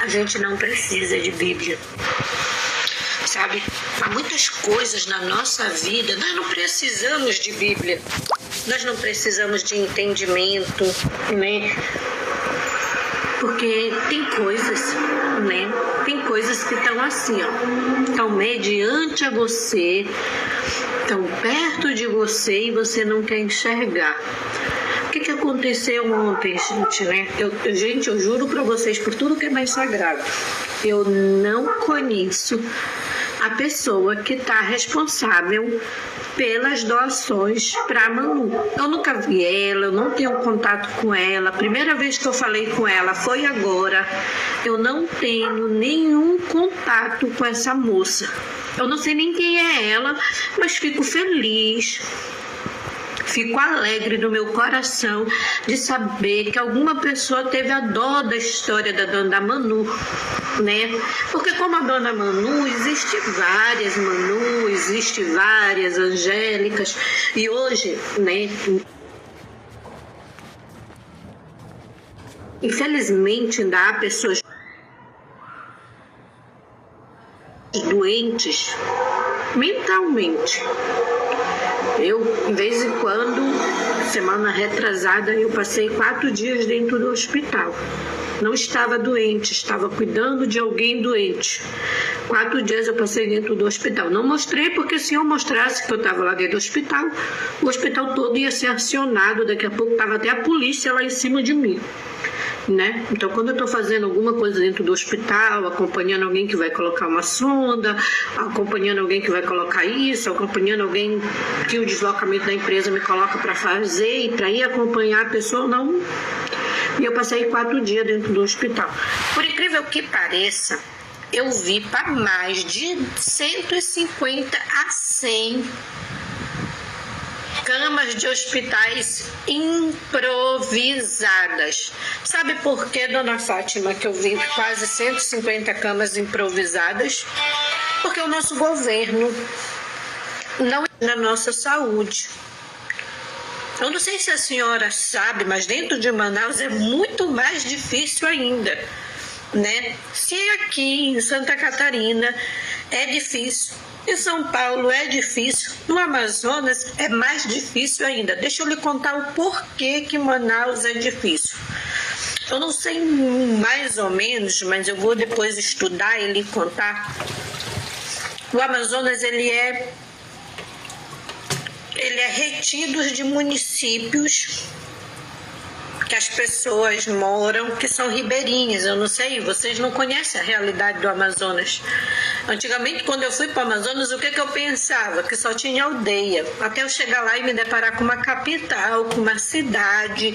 A gente não precisa de Bíblia. Sabe, há muitas coisas na nossa vida, nós não precisamos de Bíblia. Nós não precisamos de entendimento, né? Porque tem coisas, né? Tem coisas que estão assim, ó. Estão mediante a você, estão perto de você e você não quer enxergar. O que aconteceu ontem, gente, né? Eu juro pra vocês, por tudo que é mais sagrado, eu não conheço a pessoa que está responsável pelas doações para a Manu. Eu nunca vi ela, eu não tenho contato com ela. A primeira vez que eu falei com ela foi agora. Eu não tenho nenhum contato com essa moça. Eu não sei nem quem é ela, mas fico feliz. Fico alegre no meu coração de saber que alguma pessoa teve a dó da história da dona Manu, né? Porque como a dona Manu, existe várias Angélicas, e hoje, né? Infelizmente ainda há pessoas doentes mentalmente. Eu, de vez em quando, semana retrasada, eu passei 4 dias dentro do hospital. Não estava doente, estava cuidando de alguém doente. 4 dias eu passei dentro do hospital. Não mostrei, porque se eu mostrasse que eu estava lá dentro do hospital, o hospital todo ia ser acionado. Daqui a pouco estava até a polícia lá em cima de mim. Né? Então, quando eu estou fazendo alguma coisa dentro do hospital, acompanhando alguém que vai colocar uma sonda, acompanhando alguém que vai colocar isso, acompanhando alguém que o deslocamento da empresa me coloca para fazer e para ir acompanhar a pessoa, não. E eu passei 4 dias dentro do hospital. Por incrível que pareça, eu vi para mais de 150 a 100 camas de hospitais improvisadas. Sabe por que, dona Fátima, que eu vi quase 150 camas improvisadas? Porque o nosso governo não é na nossa saúde. Eu não sei se a senhora sabe, mas dentro de Manaus é muito mais difícil ainda, né? Se aqui em Santa Catarina é difícil, em São Paulo é difícil, no Amazonas é mais difícil ainda. Deixa eu lhe contar o porquê que Manaus é difícil. Eu não sei mais ou menos, mas eu vou depois estudar e lhe contar. O Amazonas ele é retido de municípios que as pessoas moram, que são ribeirinhas. Eu não sei, vocês não conhecem a realidade do Amazonas. Antigamente, quando eu fui para o Amazonas, o que eu pensava? Que só tinha aldeia. Até eu chegar lá e me deparar com uma capital, com uma cidade,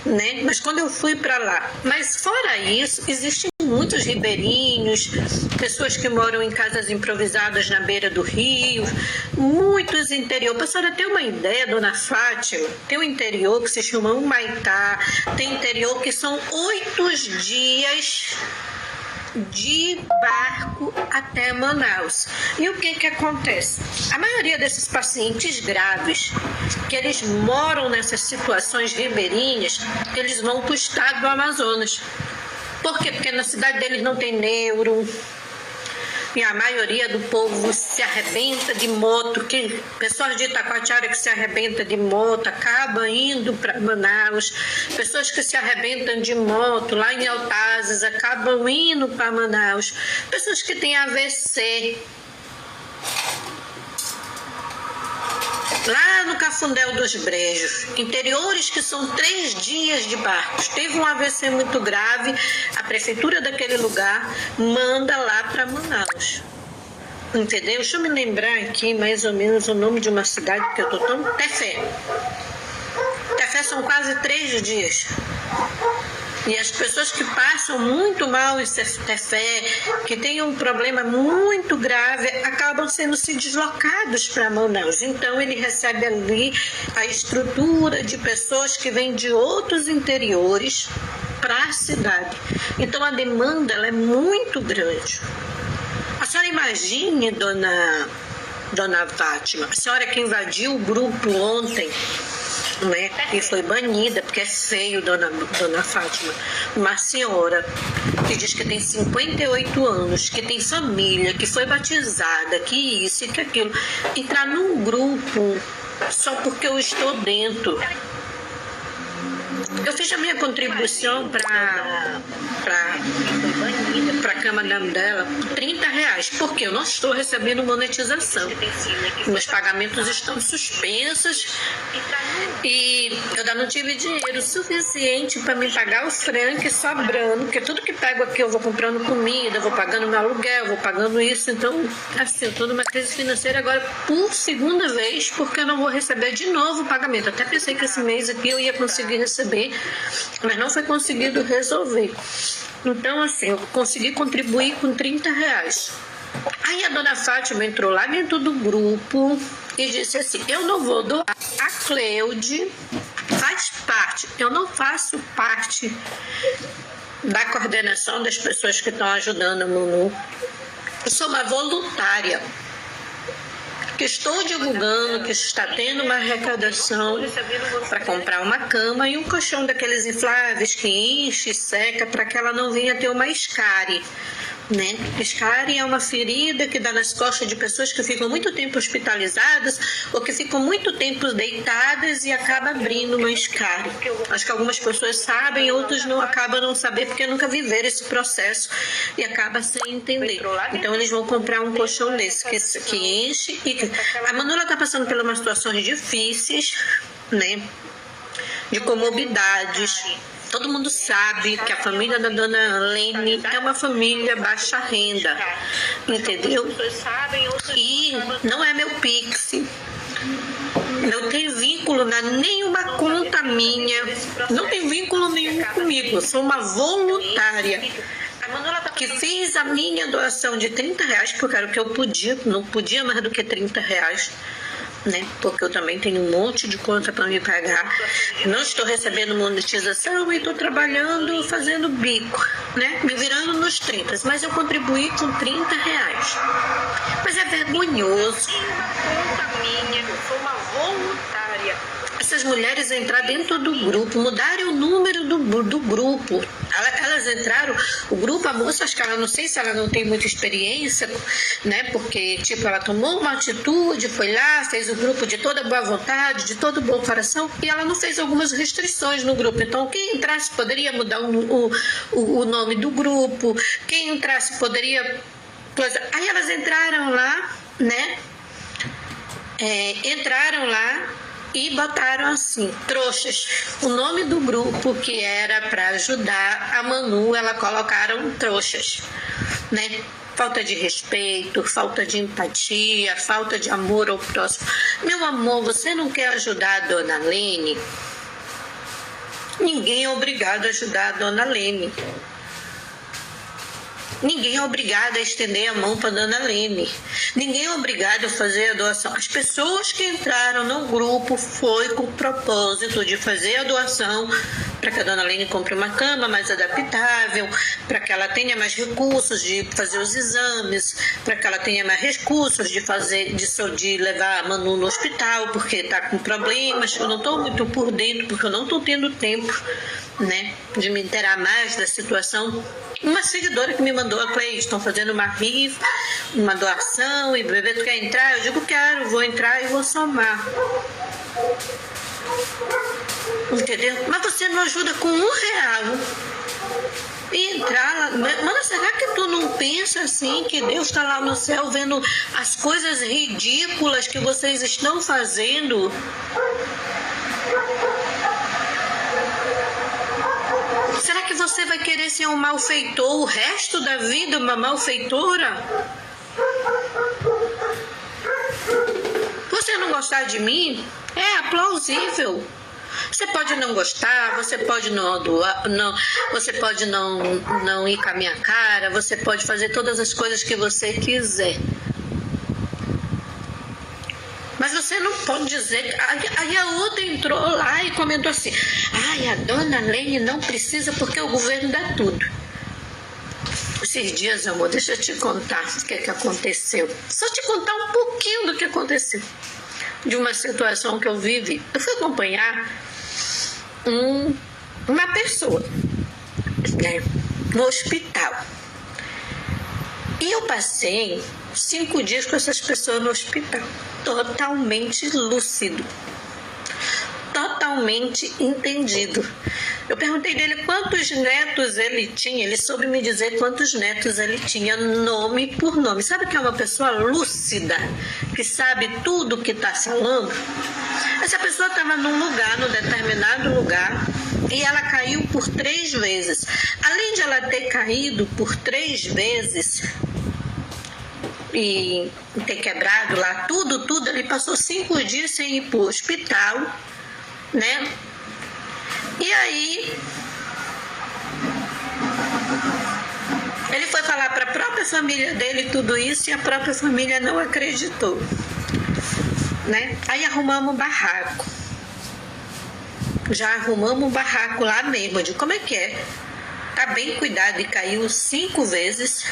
né? Mas quando eu fui para lá. Mas fora isso, existem muitos ribeirinhos, pessoas que moram em casas improvisadas na beira do rio, muitos interior. Para a senhora ter uma ideia, dona Fátima, tem um interior que se chama Humaitá, tem interior que são 8 dias de barco até Manaus. E o que acontece? A maioria desses pacientes graves, que eles moram nessas situações ribeirinhas, eles vão para o estado do Amazonas. Por quê? Porque na cidade deles não tem neuro. E a maioria do povo se arrebenta de moto. Pessoas de Itacoatiara que se arrebentam de moto acabam indo para Manaus. Pessoas que se arrebentam de moto lá em Altazes acabam indo para Manaus. Pessoas que têm AVC lá no Cafundel dos Brejos, interiores que são 3 dias de barcos. Teve um AVC muito grave, a prefeitura daquele lugar manda lá para Manaus. Entendeu? Deixa eu me lembrar aqui mais ou menos o nome de uma cidade que eu tô tão... Tefé. Tefé são quase 3 dias. E as pessoas que passam muito mal em Tefé, que têm um problema muito grave, acabam sendo se deslocados para Manaus. Então ele recebe ali a estrutura de pessoas que vêm de outros interiores para a cidade. Então a demanda ela é muito grande. A senhora imagine, dona Fátima, a senhora que invadiu o grupo ontem, né? E foi banida, porque é feio, dona Fátima. Uma senhora que diz que tem 58 anos, que tem família, que foi batizada, que isso e que aquilo. Entrar num grupo só porque eu estou dentro. Eu fiz a minha contribuição para a cama dela por R$30, porque eu não estou recebendo monetização. Meus pagamentos estão suspensos e eu ainda não tive dinheiro suficiente para me pagar o franque sobrando, porque tudo que pego aqui eu vou comprando comida, vou pagando meu aluguel, vou pagando isso. Então, assim, eu estou numa crise financeira agora por segunda vez, porque eu não vou receber de novo o pagamento. Até pensei que esse mês aqui eu ia conseguir receber, mas não foi conseguido resolver. Então, assim, eu consegui contribuir com R$30. Aí a dona Fátima entrou lá dentro do grupo e disse assim: eu não vou doar. A Cleude faz parte, eu não faço parte da coordenação das pessoas que estão ajudando a Manu. Eu sou uma voluntária que estou divulgando que está tendo uma arrecadação para comprar uma cama e um colchão daqueles infláveis que enche e seca para que ela não venha ter uma escárie, né? Escárie é uma ferida que dá nas costas de pessoas que ficam muito tempo hospitalizadas ou que ficam muito tempo deitadas e acaba abrindo uma escárie. Acho que algumas pessoas sabem, outras não acabam não saber porque nunca viveram esse processo e acaba sem entender. Então eles vão comprar um colchão desse que enche e a Manu está passando por umas situações difíceis, né? De comorbidades. Todo mundo sabe que a família da dona Lene é uma família baixa renda, entendeu? E não é meu Pix. Não tem vínculo, nenhuma conta minha. Não tem vínculo nenhum comigo. Eu sou uma voluntária que fiz a minha doação de R$30, porque era o que eu podia, não podia mais do que R$30, né? Porque eu também tenho um monte de conta para me pagar. Não estou recebendo monetização e estou trabalhando, fazendo bico, né? Me virando nos 30, mas eu contribuí com R$30. Mas é vergonhoso. Conta minha, eu sou uma voluntária. Essas mulheres entraram dentro do grupo, mudaram o número do grupo. Elas entraram, o grupo, a moça, acho que ela, não sei se ela não tem muita experiência, né? Porque, tipo, ela tomou uma atitude, foi lá, fez o grupo de toda boa vontade, de todo bom coração, e ela não fez algumas restrições no grupo. Então, quem entrasse poderia mudar o nome do grupo, quem entrasse poderia... Aí elas entraram lá, né? Entraram lá e botaram assim, trouxas. O nome do grupo que era para ajudar a Manu, ela colocaram trouxas, né? Falta de respeito, falta de empatia, falta de amor ao próximo. Meu amor, você não quer ajudar a dona Lene? Ninguém é obrigado a ajudar a dona Lene. Ninguém é obrigado a estender a mão para a dona Lene. Ninguém é obrigado a fazer a doação. As pessoas que entraram no grupo foi com o propósito de fazer a doação para que a dona Lene compre uma cama mais adaptável, para que ela tenha mais recursos de fazer os exames, para que ela tenha mais recursos de levar a Manu no hospital, porque está com problemas. Eu não estou muito por dentro, porque eu não estou tendo tempo, né, de me inteirar mais da situação. Uma seguidora que me mandou: a Cleide, estão fazendo uma rifa, uma doação, e bebê, tu quer entrar? Eu digo: quero, vou entrar e vou somar. Entendeu? Mas você não ajuda com R$1 e entrar lá. Mano, será que tu não pensa assim, que Deus está lá no céu vendo as coisas ridículas que vocês estão fazendo? Será que você vai querer ser um malfeitor o resto da vida, uma malfeitora? Você não gostar de mim? É plausível. Você pode não gostar, você pode não doar, você pode não ir com a minha cara, você pode fazer todas as coisas que você quiser. Mas você não pode dizer... Aí a outra entrou lá e comentou assim: ai, a dona Lene não precisa porque o governo dá tudo. Esses dias, amor, deixa eu te contar o que aconteceu. Só te contar um pouquinho do que aconteceu. de uma situação que eu vivi. Eu fui acompanhar uma pessoa, né, no hospital. E eu passei 5 dias com essas pessoas no hospital, totalmente lúcido, totalmente entendido. Eu perguntei dele quantos netos ele tinha, ele soube me dizer quantos netos ele tinha, nome por nome. Sabe que é uma pessoa lúcida, que sabe tudo o que está falando? Essa pessoa estava num determinado lugar, e ela caiu por 3 vezes. Além de ela ter caído por 3 vezes e ter quebrado lá tudo, ele passou 5 dias sem ir para o hospital, né? E aí ele foi falar para a própria família dele tudo isso, e a própria família não acreditou, né? Aí arrumamos um barraco. Já arrumamos um barraco lá mesmo. Eu digo, como é que é? Tá bem cuidado. E caiu 5 vezes.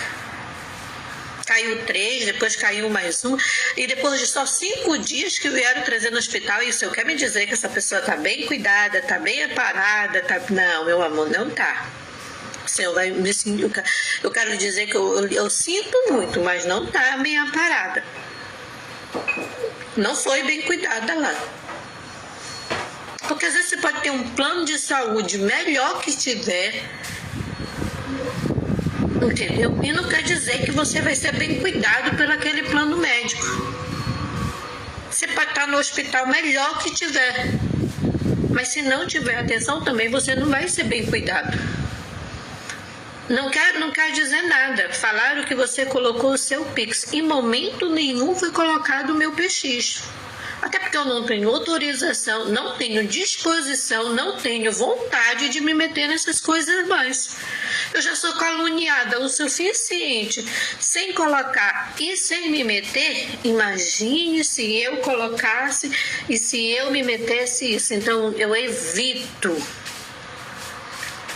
Caiu 3, depois caiu mais 1. E depois de só 5 dias que vieram trazer no hospital, isso eu quero me dizer que essa pessoa tá bem cuidada, tá bem aparada, tá... Não, meu amor, não tá. Senhor, eu quero dizer que eu sinto muito, mas não tá bem aparada. Não foi bem cuidada lá. Porque às vezes você pode ter um plano de saúde melhor que tiver, entendeu? E não quer dizer que você vai ser bem cuidado pelo aquele plano médico. Você pode estar no hospital melhor que tiver, mas se não tiver atenção também, você não vai ser bem cuidado. Não quer dizer nada. Falaram que você colocou o seu Pix. Em momento nenhum foi colocado o meu PX. Até porque eu não tenho autorização, não tenho disposição, não tenho vontade de me meter nessas coisas mais. Eu já sou caluniada o suficiente sem colocar e sem me meter. Imagine se eu colocasse e se eu me metesse isso. Então eu evito.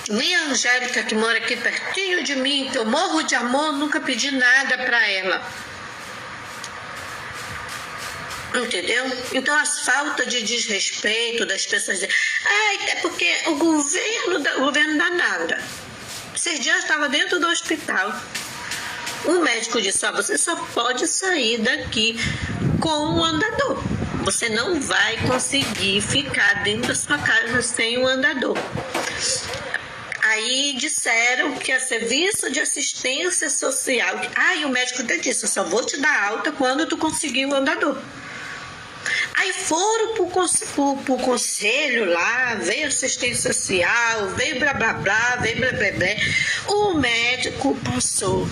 Minha Angélica, que mora aqui pertinho de mim, que eu morro de amor, nunca pedi nada para ela. Entendeu? Então as faltas de desrespeito das pessoas dizem, é porque o governo dá nada. Esses dias eu estava dentro do hospital. O médico disse, você só pode sair daqui com um andador. Você não vai conseguir ficar dentro da sua casa sem um andador. Aí disseram que é serviço de assistência social. E o médico até disse, eu só vou te dar alta quando tu conseguir o andador. Aí foram pro conselho lá, veio assistência social, veio blá blá blá, veio blá blá blá. O médico passou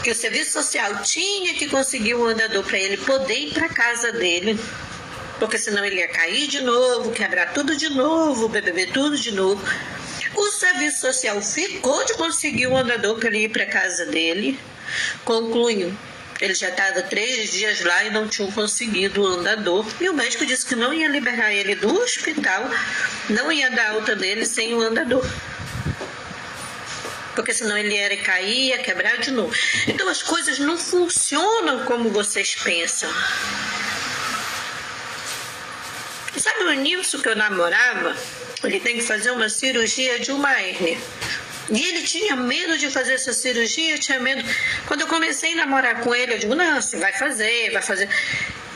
que o serviço social tinha que conseguir um andador para ele poder ir para casa dele, porque senão ele ia cair de novo, quebrar tudo de novo, beber tudo de novo. O serviço social ficou de conseguir um andador para ele ir para casa dele. Concluiu. Ele já estava 3 dias lá e não tinha conseguido o andador. E o médico disse que não ia liberar ele do hospital, não ia dar alta dele sem o andador. Porque senão ele ia cair, ia quebrar de novo. Então as coisas não funcionam como vocês pensam. Sabe o Nilson que eu namorava? Ele tem que fazer uma cirurgia de uma hérnia. E ele tinha medo de fazer essa cirurgia, tinha medo. Quando eu comecei a namorar com ele, eu digo, não, você vai fazer.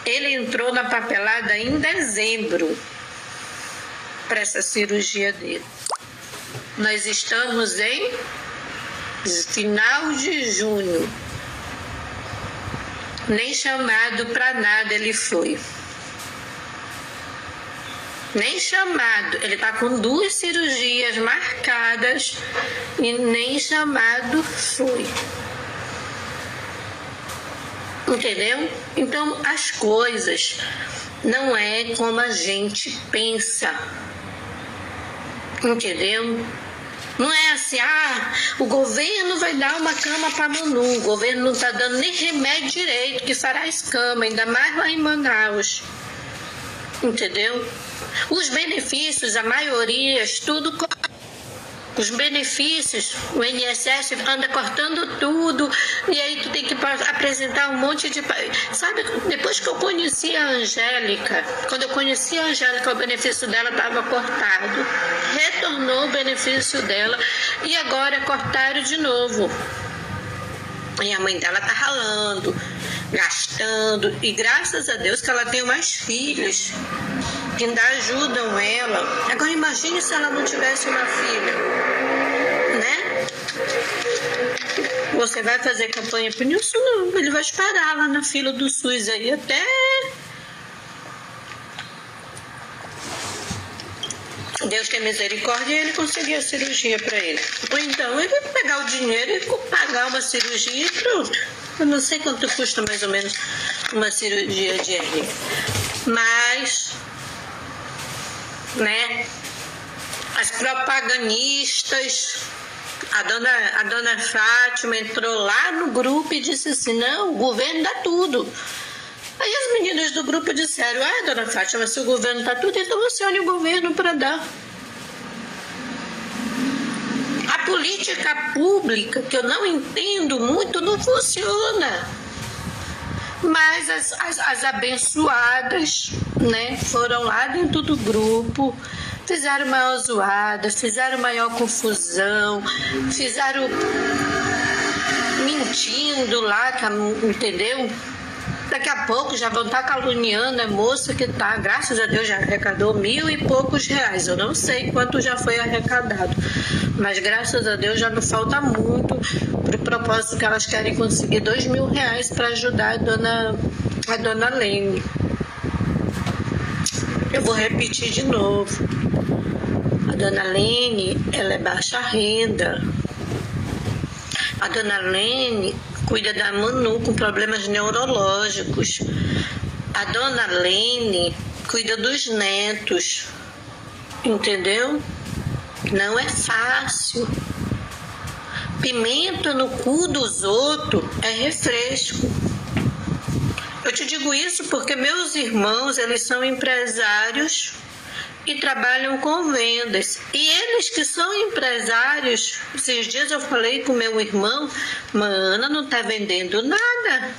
Ele entrou na papelada em dezembro para essa cirurgia dele. Nós estamos em final de junho. Nem chamado para nada ele foi. Nem chamado, ele está com 2 cirurgias marcadas e nem chamado foi. Entendeu? Então as coisas não é como a gente pensa. Entendeu? Não é assim, o governo vai dar uma cama para Manu, o governo não está dando nem remédio direito que fará escama, ainda mais lá em Manaus. Entendeu? Os benefícios, a maioria, tudo os benefícios, o INSS anda cortando tudo, e aí tu tem que apresentar um monte de... Sabe, depois que eu conheci a Angélica, quando eu conheci a Angélica, o benefício dela estava cortado, retornou o benefício dela, e agora cortaram de novo. E a mãe dela tá ralando, gastando, e graças a Deus que ela tem mais filhos que ainda ajudam ela. Agora imagine se ela não tivesse uma filha, né? Você vai fazer campanha pro Nilson? Não, ele vai esperar lá na fila do SUS aí até Deus tem misericórdia e ele conseguir a cirurgia para ele. Ou então ele vai pegar o dinheiro e pagar uma cirurgia e pronto. Eu não sei quanto custa mais ou menos uma cirurgia de hernia. Mas, né, as propaganistas, a dona Fátima entrou lá no grupo e disse assim, não, o governo dá tudo. Aí as meninas do grupo disseram, dona Fátima, se o governo dá tudo, então acione o governo para dar. A política pública, que eu não entendo muito, não funciona. Mas as abençoadas, né, foram lá dentro do grupo, fizeram maior zoada, fizeram maior confusão, fizeram mentindo lá, entendeu? Daqui a pouco já vão estar caluniando a moça que tá, graças a Deus já arrecadou 1.000 e poucos reais. Eu não sei quanto já foi arrecadado, mas graças a Deus já não falta muito para o propósito que elas querem conseguir 2.000 reais para ajudar a dona Lene. Eu vou repetir de novo. A dona Lene, ela é baixa renda. A dona Lene cuida da Manu com problemas neurológicos. A dona Lene cuida dos netos. Entendeu? Não é fácil. Pimenta no cu dos outros é refresco. Eu te digo isso porque meus irmãos, eles são empresários e trabalham com vendas. E eles que são empresários, esses dias eu falei com meu irmão, mana, não tá vendendo nada.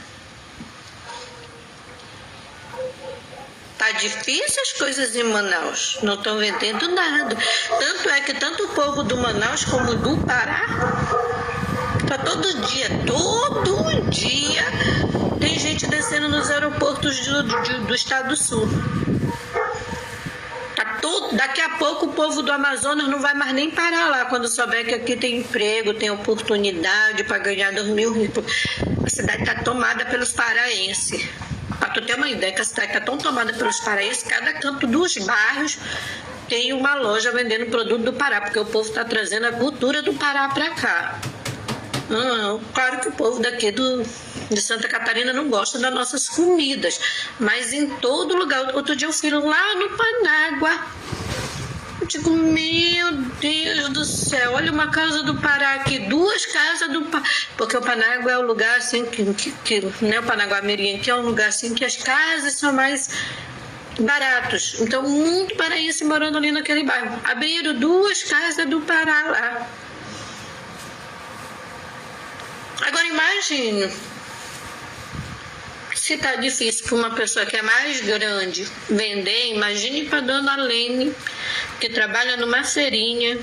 Tá difícil as coisas em Manaus, não estão vendendo nada. Tanto é que tanto o povo do Manaus como do Pará, tá todo dia, tem gente descendo nos aeroportos do estado do Sul. Daqui a pouco o povo do Amazonas não vai mais nem parar lá, quando souber que aqui tem emprego, tem oportunidade para ganhar 2.000 reais. A cidade está tomada pelos paraenses. Para tu ter uma ideia, que a cidade está tão tomada pelos paraenses, cada canto dos bairros tem uma loja vendendo produto do Pará, porque o povo está trazendo a cultura do Pará para cá. Claro que o povo daqui de Santa Catarina não gosta das nossas comidas, mas em todo lugar. Outro dia eu fui lá no Panágua. Eu digo, meu Deus do céu, olha uma casa do Pará aqui, 2 casas do Pará. Porque o Panágua é o lugar assim, né, o Panaguá-Mirim, que é um lugar assim que as casas são mais baratos. Então, muito paraense morando ali naquele bairro. Abriram 2 casas do Pará lá. Agora imagine, se tá difícil para uma pessoa que é mais grande vender, imagine para dona Lene, que trabalha numa feirinha.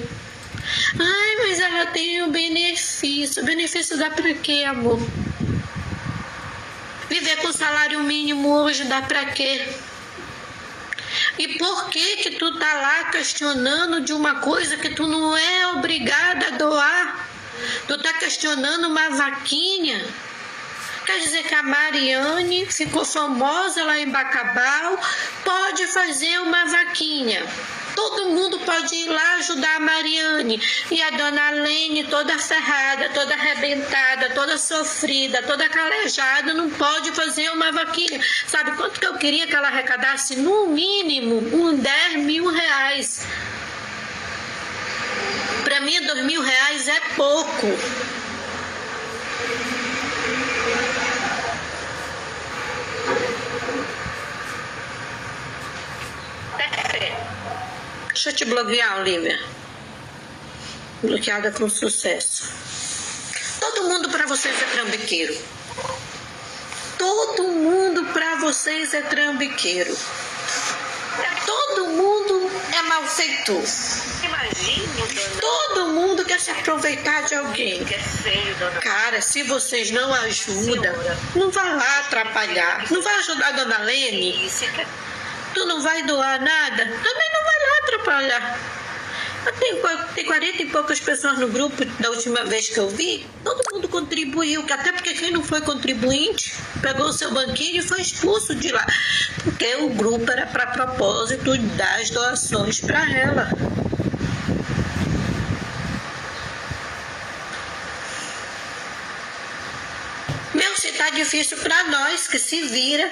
Ai, mas ela tem o benefício. O benefício dá para quê, amor? Viver com salário mínimo hoje dá para quê? E por que tu tá lá questionando de uma coisa que tu não é obrigada a doar? Tu tá questionando uma vaquinha? Quer dizer que a Mariane ficou famosa lá em Bacabal, pode fazer uma vaquinha. Todo mundo pode ir lá ajudar a Mariane. E a dona Lene, toda ferrada, toda arrebentada, toda sofrida, toda calejada, não pode fazer uma vaquinha. Sabe quanto que eu queria que ela arrecadasse? No mínimo, 10.000 reais. Para mim, 2.000 reais é pouco. Deixa eu te bloquear, Olivia. bloqueada com sucesso. Todo mundo para vocês é trambiqueiro. Todo mundo para vocês é trambiqueiro. Todo mundo é malfeitor. Todo mundo quer se aproveitar de alguém. Cara, se vocês não ajudam, não vai lá atrapalhar. Não vai ajudar a dona Lene? Tu não vai doar nada? Também não vai lá atrapalhar. Tem 40 e poucas pessoas no grupo da última vez que eu vi. Todo mundo contribuiu, até porque quem não foi contribuinte pegou o seu banquinho e foi expulso de lá. Porque o grupo era para propósito das doações para ela. Meu, se tá difícil para nós que se vira.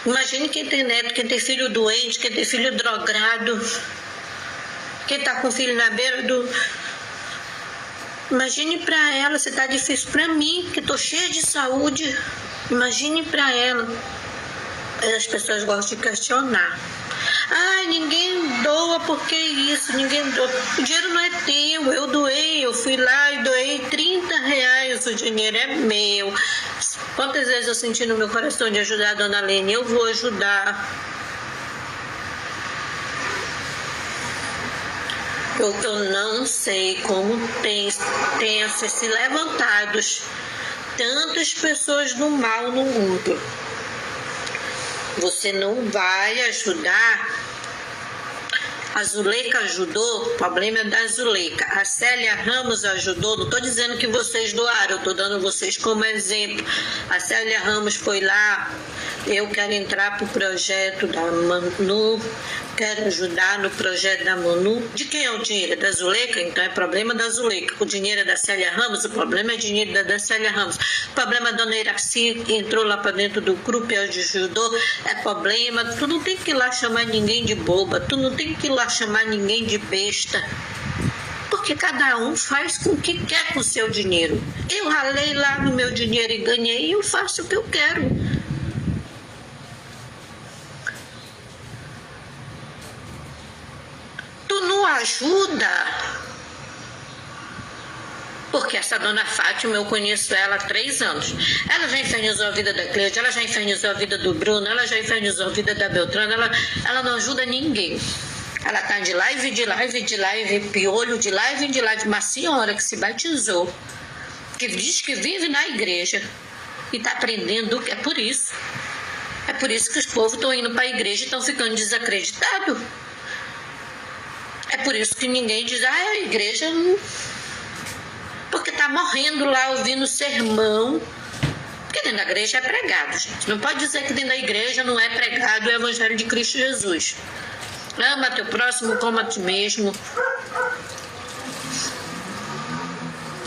Imagine quem tem neto, quem tem filho doente, quem tem filho drogado. Quem tá com o filho na beira do... Imagine pra ela, se tá difícil pra mim, que tô cheia de saúde. Imagine pra ela. As pessoas gostam de questionar. Ai, ninguém doa porque isso, ninguém doa. O dinheiro não é teu, eu doei, eu fui lá e doei R$30, o dinheiro é meu. Quantas vezes eu senti no meu coração de ajudar a dona Lene? Eu vou ajudar. Porque eu não sei como tem se levantados tantas pessoas do mal no mundo. Você não vai ajudar. A Zuleika ajudou, o problema é da Zuleika. A Célia Ramos ajudou, não estou dizendo que vocês doaram, eu estou dando vocês como exemplo. A Célia Ramos foi lá, eu quero entrar para o projeto da Manu, quero ajudar no projeto da Manu. De quem é o dinheiro? Da Zuleika? Então é problema da Zuleika. O dinheiro é da Célia Ramos, o problema é dinheiro da Célia Ramos. O problema da Dona Iraci, que entrou lá para dentro do grupo e ajudou, é problema. Tu não tem que ir lá chamar ninguém de boba, tu não tem que ir lá chamar ninguém de besta. Porque cada um faz com o que quer com o seu dinheiro. Eu ralei lá no meu dinheiro e ganhei, e eu faço o que eu quero. Tu não ajuda. Porque essa dona Fátima, eu conheço ela há 3 anos. Ela já infernizou a vida da Cleide, ela já infernizou a vida do Bruno, ela já infernizou a vida da Beltrana, ela não ajuda ninguém. Ela tá de live, piolho de live. Uma senhora que se batizou, que diz que vive na igreja e tá aprendendo que é por isso. É por isso que os povos estão indo para a igreja e estão ficando desacreditados. É por isso que ninguém diz, a igreja... Porque tá morrendo lá ouvindo sermão. Porque dentro da igreja é pregado, gente. Não pode dizer que dentro da igreja não é pregado o evangelho de Cristo Jesus. Ama teu próximo como a ti mesmo.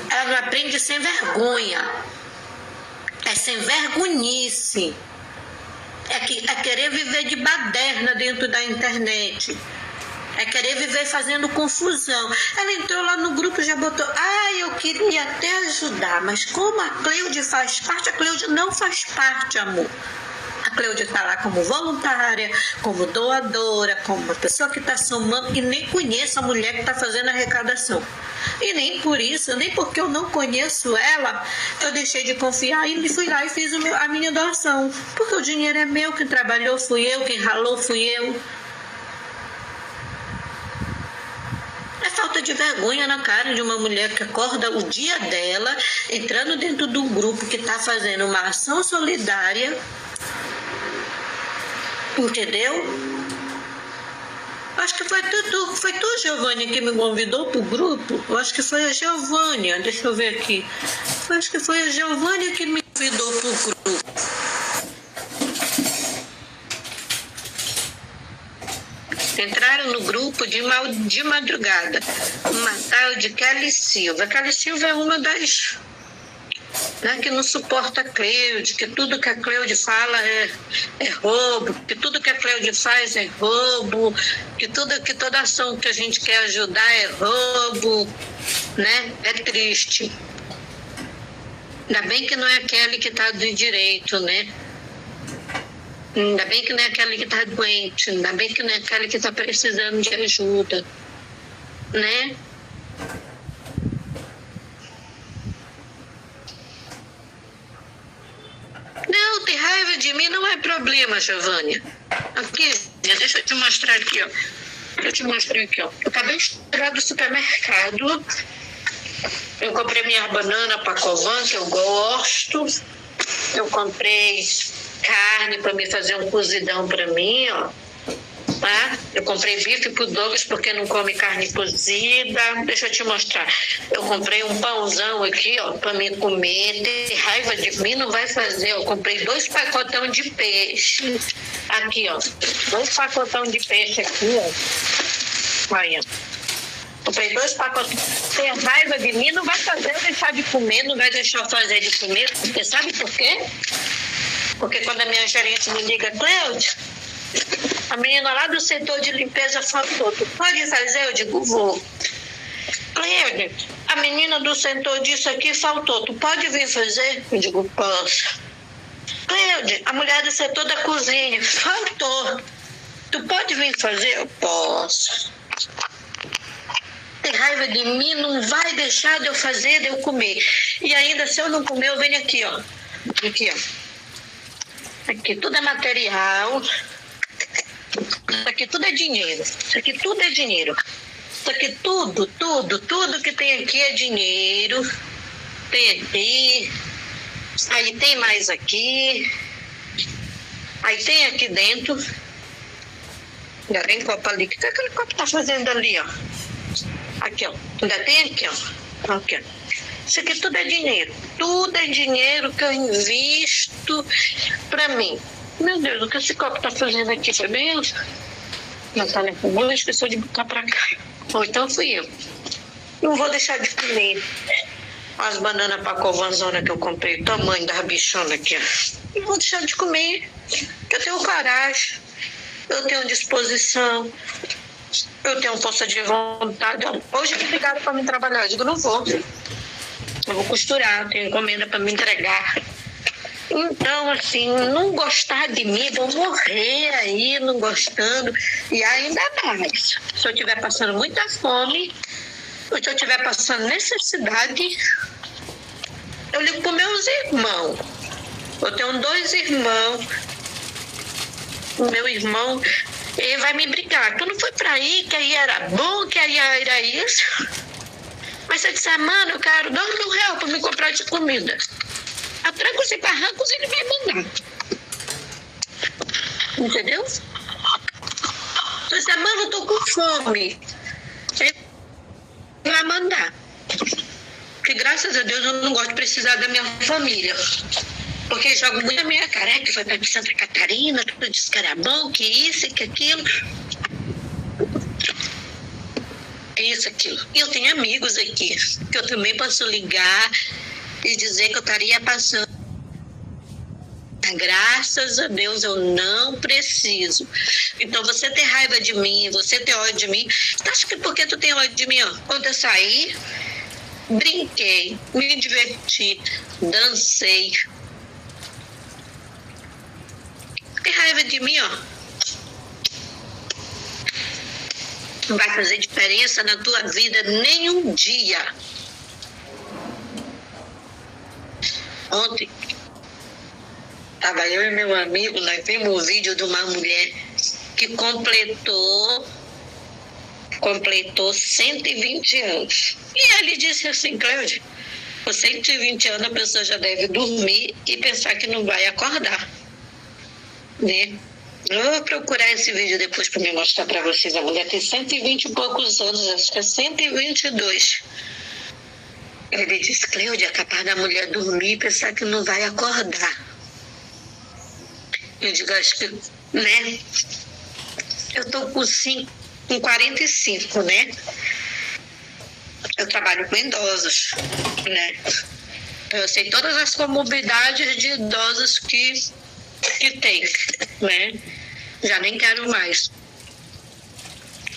Ela não aprende sem vergonha. É sem vergonhice. É querer viver de baderna dentro da internet. É querer viver fazendo confusão. Ela entrou lá no grupo e já botou, eu queria até ajudar, mas como a Cleide faz parte, a Cleide não faz parte, amor. A Cleide está lá como voluntária, como doadora, como uma pessoa que está somando, e nem conheço a mulher que está fazendo a arrecadação. E nem por isso, nem porque eu não conheço ela, eu deixei de confiar e fui lá e fiz a minha doação. Porque o dinheiro é meu, quem trabalhou fui eu, quem ralou fui eu. É falta de vergonha na cara de uma mulher que acorda o dia dela, entrando dentro do grupo que está fazendo uma ação solidária. Entendeu? Acho que foi tu, Giovânia, que me convidou pro grupo. Eu acho que foi a Giovânia, deixa eu ver aqui. Eu acho que foi a Giovânia que me convidou pro grupo. Entraram no grupo de madrugada. Uma tal de Kelly Silva. Kelly Silva é uma das... que não suporta a Cleide, que tudo que a Cleide fala é roubo, que tudo que a Cleide faz é roubo, que toda ação que a gente quer ajudar é roubo, né? É triste. Ainda bem que não é aquele que está do direito, né? Ainda bem que não é aquele que está doente, ainda bem que não é aquele que está precisando de ajuda, né? raiva de mim não é problema, Giovânia. Aqui, deixa eu te mostrar aqui, ó. Eu acabei de chegar do supermercado. Eu comprei minha banana Pacovan, que eu gosto. Eu comprei carne para me fazer um cozidão para mim, ó. Tá? Eu comprei bife pro Douglas porque não come carne cozida. Deixa eu te mostrar. Eu comprei um pãozão aqui, ó, para me comer. Ter raiva de mim não vai fazer. Eu comprei 2 pacotão de peixe. Aqui, ó. 2 pacotão de peixe aqui, ó. Olha. Comprei 2 pacotões. Ter raiva de mim não vai fazer eu deixar de comer, não vai deixar eu fazer de comer. Porque sabe por quê? Porque quando a minha gerente me liga, Cléudia, a menina lá do setor de limpeza faltou. Tu pode fazer? Eu digo, vou. Cléudia, a menina do setor disso aqui faltou. Tu pode vir fazer? Eu digo, posso. Cléudia, a mulher do setor da cozinha faltou. Tu pode vir fazer? Eu posso. Tem raiva de mim, não vai deixar de eu fazer, de eu comer. E ainda, se eu não comer, eu venho aqui, ó. Aqui, ó. Aqui, tudo é material. Isso aqui tudo é dinheiro. Isso aqui tudo é dinheiro. Isso aqui tudo que tem aqui é dinheiro. Tem aqui. Aí tem mais aqui. Aí tem aqui dentro. Ainda tem copo ali. O que aquele copo tá fazendo ali, ó? Aqui, ó. Ainda tem aqui, ó. Aqui, ó. Isso aqui tudo é dinheiro. Tudo é dinheiro que eu invisto pra mim. Meu Deus, o que esse copo tá fazendo aqui? Foi bem? Natália fumou e esqueceu de botar pra cá. Ou então fui eu. Não vou deixar de comer as bananas Pacovanzona que eu comprei, o tamanho das bichonas aqui, ó. Não vou deixar de comer, porque eu tenho coragem, eu tenho disposição, eu tenho força de vontade. Hoje me ligaram para me trabalhar, eu digo, não vou. Eu vou costurar, tenho encomenda para me entregar. Então, assim, não gostar de mim, vou morrer aí não gostando. E ainda mais, se eu estiver passando muita fome, ou se eu estiver passando necessidade, eu ligo para meus irmãos. Eu tenho 2 irmãos. O meu irmão, ele vai me brigar. Tu não foi para aí, que aí era bom, que aí era isso. Mas se eu disser, mano, eu quero R$2.000 para me comprar de comida. A trancos e barrancos ele vai mandar. Entendeu? Então, se a mãe, eu tô com fome, ele vai mandar. Porque graças a Deus eu não gosto de precisar da minha família. Porque joga muito na minha cara, que foi para Santa Catarina, tudo disse que era bom, que isso, que aquilo. Isso, aquilo. E eu tenho amigos aqui, que eu também posso ligar e dizer que eu estaria passando. Graças a Deus eu não preciso. Então você ter raiva de mim, você ter ódio de mim, tu acha que porque tu tem ódio de mim, ó? Quando eu saí, brinquei, me diverti, dancei. Ter raiva de mim, ó, não vai fazer diferença na tua vida nenhum dia. Ontem estava eu e meu amigo, nós vimos o vídeo de uma mulher que completou 120 anos. E ele disse assim, Cléudia, com 120 anos a pessoa já deve dormir e pensar que não vai acordar, né? Eu vou procurar esse vídeo depois para me mostrar para vocês. A mulher tem 120 e poucos anos, acho que é 122. Ele disse, Cléudia, é capaz da mulher dormir e pensar que não vai acordar. Eu digo, acho que, né? Eu tô com 45, né? Eu trabalho com idosos, né? Eu sei todas as comorbidades de idosos que tem, né? Já nem quero mais.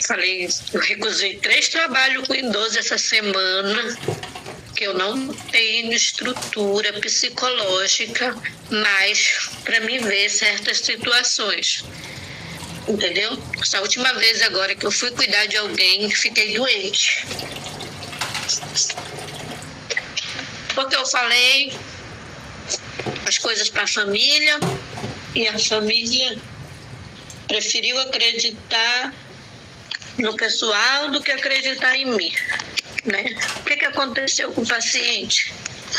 Falei, eu recusei 3 trabalhos com idosos essa semana, que eu não tenho estrutura psicológica mais para me ver certas situações. Entendeu? Essa última vez agora que eu fui cuidar de alguém, fiquei doente. Porque eu falei as coisas para a família, E a família preferiu acreditar no pessoal do que acreditar em mim, né? O que aconteceu com o paciente?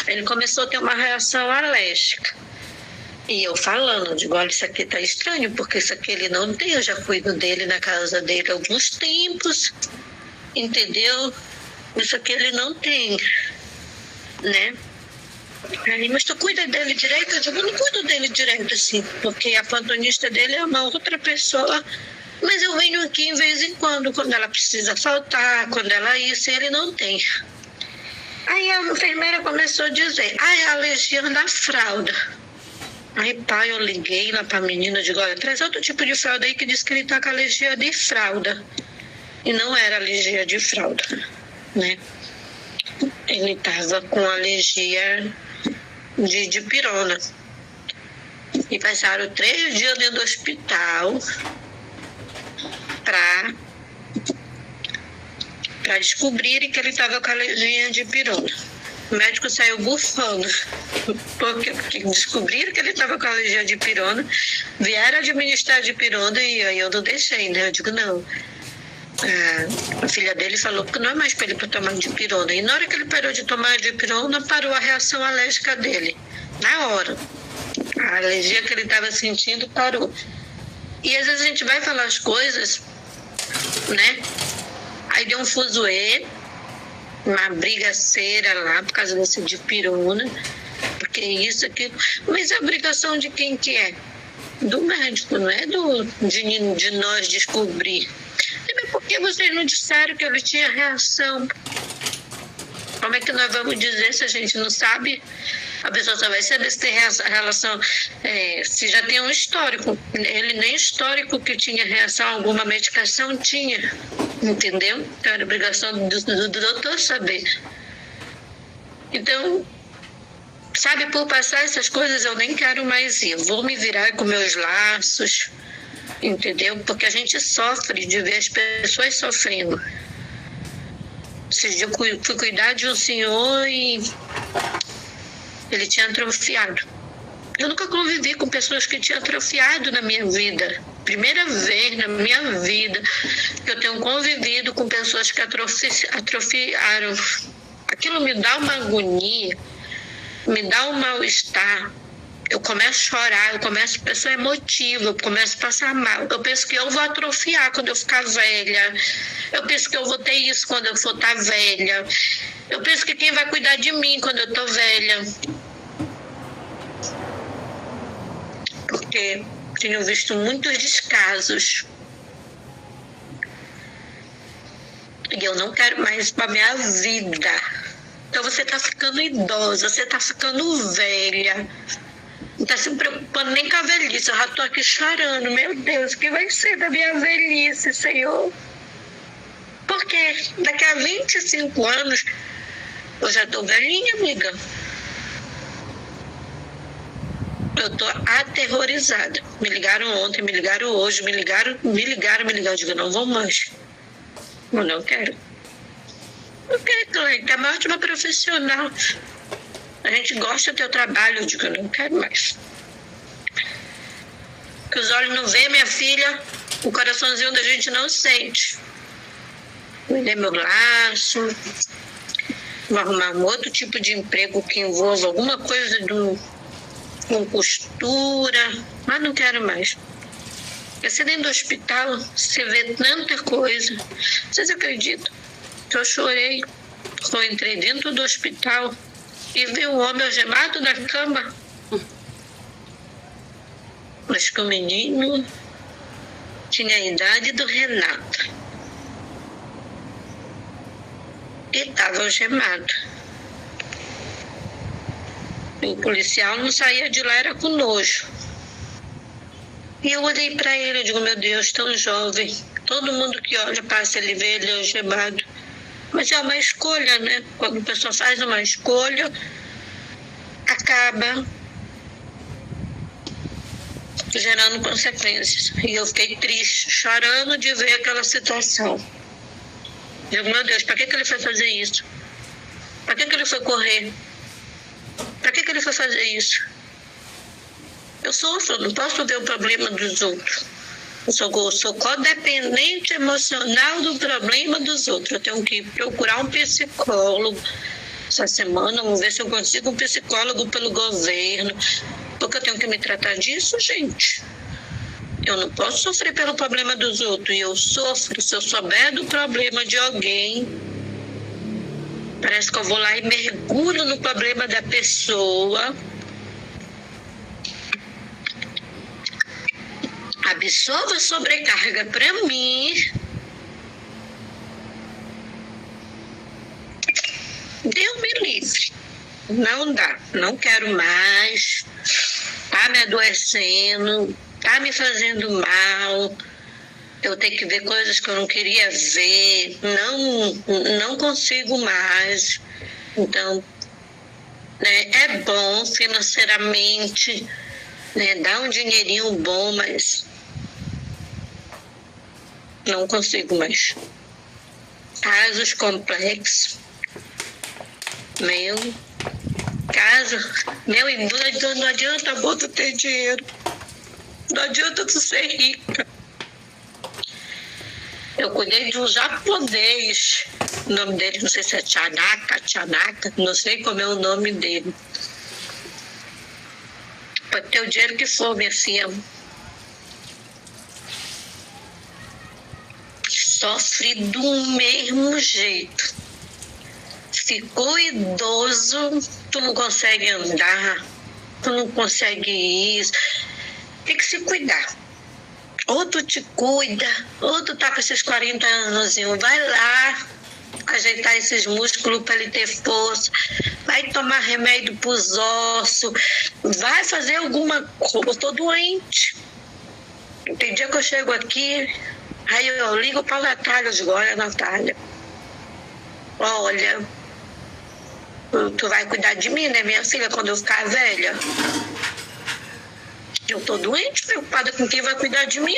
Ele começou a ter uma reação alérgica. E eu falando, digo, olha, isso aqui tá estranho, porque isso aqui ele não tem, eu já cuido dele na casa dele há alguns tempos, entendeu? Isso aqui ele não tem, né? Aí, mas tu cuida dele direito? Eu digo, eu não cuido dele direito, assim, porque a plantonista dele é uma outra pessoa, mas eu venho aqui em vez em quando ela precisa faltar, quando ela isso, ele não tem. Aí a enfermeira começou a dizer, é a alergia da fralda. Aí, pai, eu liguei lá pra menina, digo, olha, traz outro tipo de fralda aí que diz que ele tá com alergia de fralda. E não era alergia de fralda, né? Ele tava com alergia de dipirona. E passaram 3 dias dentro do hospital para descobrirem que ele estava com alergia de dipirona. O médico saiu bufando, porque descobriram que ele estava com alergia de dipirona, vieram administrar dipirona e aí eu não deixei, né? Eu digo, não. A filha dele falou que não é mais para ele tomar dipirona. E na hora que ele parou de tomar dipirona, parou a reação alérgica dele. Na hora. A alergia que ele estava sentindo parou. E às vezes a gente vai falar as coisas, né? Aí deu um fuzuê, uma brigaceira lá por causa dessa dipirona, porque isso aqui. Mas a obrigação de quem que é? Do médico, não é de nós descobrir. Por que vocês não disseram que ele tinha reação? Como é que nós vamos dizer se a gente não sabe? A pessoa só vai saber se tem relação, se já tem um histórico. Ele nem histórico que tinha reação a alguma medicação tinha, entendeu? Então era obrigação do doutor saber. Então, sabe, por passar essas coisas eu nem quero mais ir. Eu vou me virar com meus laços, entendeu? Porque a gente sofre de ver as pessoas sofrendo. Eu fui cuidar de um senhor e ele tinha atrofiado. Eu nunca convivi com pessoas que tinham atrofiado na minha vida. Primeira vez na minha vida que eu tenho convivido com pessoas que atrofiaram. Aquilo me dá uma agonia, me dá um mal-estar. Eu começo a chorar, eu começo a pessoa emotiva, eu começo a passar mal. Eu penso que eu vou atrofiar quando eu ficar velha. Eu penso que eu vou ter isso quando eu for estar velha. Eu penso que quem vai cuidar de mim quando eu estou velha. Porque tenho visto muitos descasos. E eu não quero mais isso para minha vida. Então você está ficando idosa, você está ficando velha. Não está se preocupando nem com a velhice. Eu já estou aqui chorando. Meu Deus, o que vai ser da minha velhice, Senhor? Porque daqui a 25 anos eu já estou velhinha, amiga. Eu estou aterrorizada. Me ligaram ontem, me ligaram hoje, me ligaram. Eu digo, não vou mais. Eu não quero. Não quero, Cleide. É uma ótima profissional. A gente gosta do teu trabalho. Eu digo, eu não quero mais. Que os olhos não veem, minha filha, o coraçãozinho da gente não sente. Me dê meu laço. Vou arrumar um outro tipo de emprego que envolva alguma coisa com costura, mas não quero mais. Você dentro do hospital, você vê tanta coisa. Vocês acreditam que eu chorei quando eu entrei dentro do hospital e vi um homem algemado na cama? Mas que o menino tinha a idade do Renato. E estava algemado. O policial não saía de lá, era com nojo. E eu olhei para ele, eu digo, meu Deus, tão jovem. Todo mundo que olha, passa, ele vê ele algemado. Mas é uma escolha, né? Quando a pessoa faz uma escolha, acaba gerando consequências. E eu fiquei triste, chorando de ver aquela situação. Eu digo, meu Deus, para que ele foi fazer isso? Para que ele foi correr? Para que ele foi fazer isso? Eu sofro, não posso ver o problema dos outros. Eu sou codependente emocional do problema dos outros. Eu tenho que procurar um psicólogo essa semana, vamos ver se eu consigo um psicólogo pelo governo, porque eu tenho que me tratar disso, gente. Eu não posso sofrer pelo problema dos outros. E eu sofro se eu souber do problema de alguém. Parece que eu vou lá e mergulho no problema da pessoa. Absorva a sobrecarga para mim. Deus me livre. Não dá. Não quero mais. Tá me adoecendo. Tá me fazendo mal. Eu tenho que ver coisas que eu não queria ver. Não consigo mais. Então, né, é bom financeiramente, né, dá um dinheirinho bom, mas não consigo mais. Casos complexos. Não adianta muito ter dinheiro. Não adianta tu ser rica. Eu cuidei de um japonês. O nome dele, não sei se é Chanaka, não sei como é o nome dele. Pode ter o dinheiro que for, minha filha. Sofre do mesmo jeito. Ficou idoso, tu não consegue andar, tu não consegue isso. Tem que se cuidar. Ou tu te cuida, ou tu tá com esses 40 anos, vai lá ajeitar esses músculos para ele ter força, vai tomar remédio pros ossos, vai fazer alguma coisa. Eu tô doente. Tem dia que eu chego aqui, aí eu ligo pra Natália, eu digo, olha, Natália, olha, tu vai cuidar de mim, né, minha filha, quando eu ficar velha? Eu tô doente, preocupada com quem vai cuidar de mim.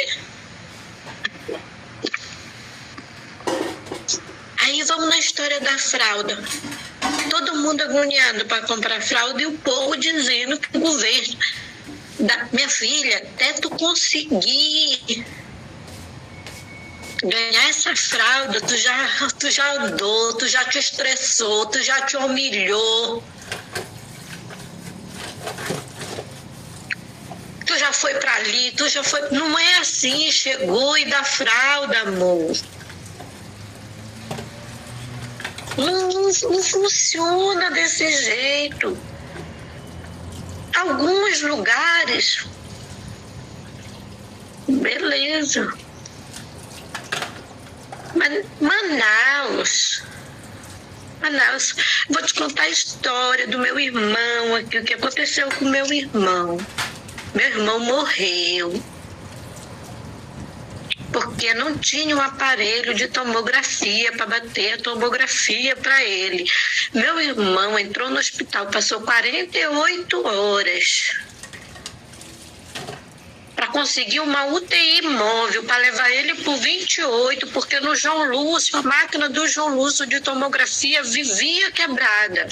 Aí vamos na história da fralda. Todo mundo agoniado para comprar fralda e o povo dizendo que o governo minha filha, até tu conseguir ganhar essa fralda, tu já andou, tu já te estressou, tu já te humilhou. Tu já foi pra ali, tu já foi... Não é assim, chegou e dá fralda, amor. Não funciona desse jeito. Alguns lugares, beleza. Mas Manaus, vou te contar a história do meu irmão aqui, o que aconteceu com meu irmão. Meu irmão morreu porque não tinha um aparelho de tomografia para bater a tomografia para ele. Meu irmão entrou no hospital, passou 48 horas para conseguir uma UTI móvel para levar ele por 28, porque no João Lúcio, a máquina do João Lúcio de tomografia vivia quebrada.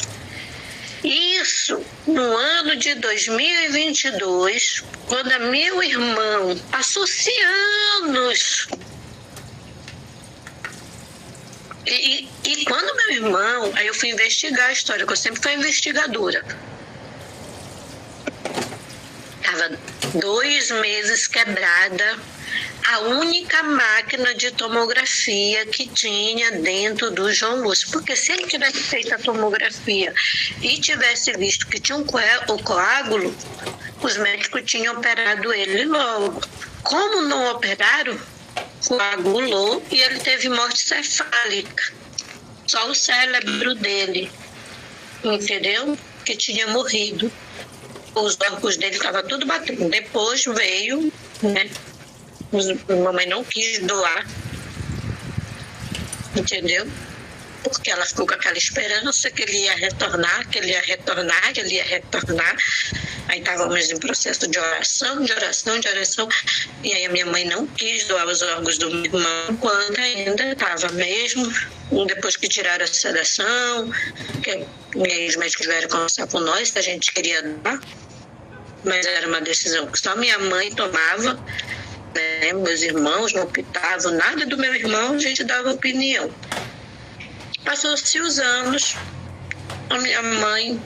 Isso no ano de 2022, quando meu irmão passou-se anos. E quando meu irmão, aí eu fui investigar a história, que eu sempre fui investigadora. Estava 2 meses quebrada a única máquina de tomografia que tinha dentro do João Lúcio. Porque se ele tivesse feito a tomografia e tivesse visto que tinha o coágulo, os médicos tinham operado ele logo. Como não operaram, coagulou e ele teve morte cefálica. Só o cérebro dele, entendeu? Que tinha morrido. Os órgãos dele estavam tudo batendo. Depois veio, né? A mamãe não quis doar, entendeu? Porque ela ficou com aquela esperança que ele ia retornar. Aí estávamos em processo de oração. E aí a minha mãe não quis doar os órgãos do meu irmão enquanto ainda estava mesmo. Depois que tiraram a sedação, que os médicos vieram conversar com nós, que a gente queria doar. mas era uma decisão que só minha mãe tomava, né? Meus irmãos não optavam, nada do meu irmão a gente dava opinião. Passou-se os anos, a minha mãe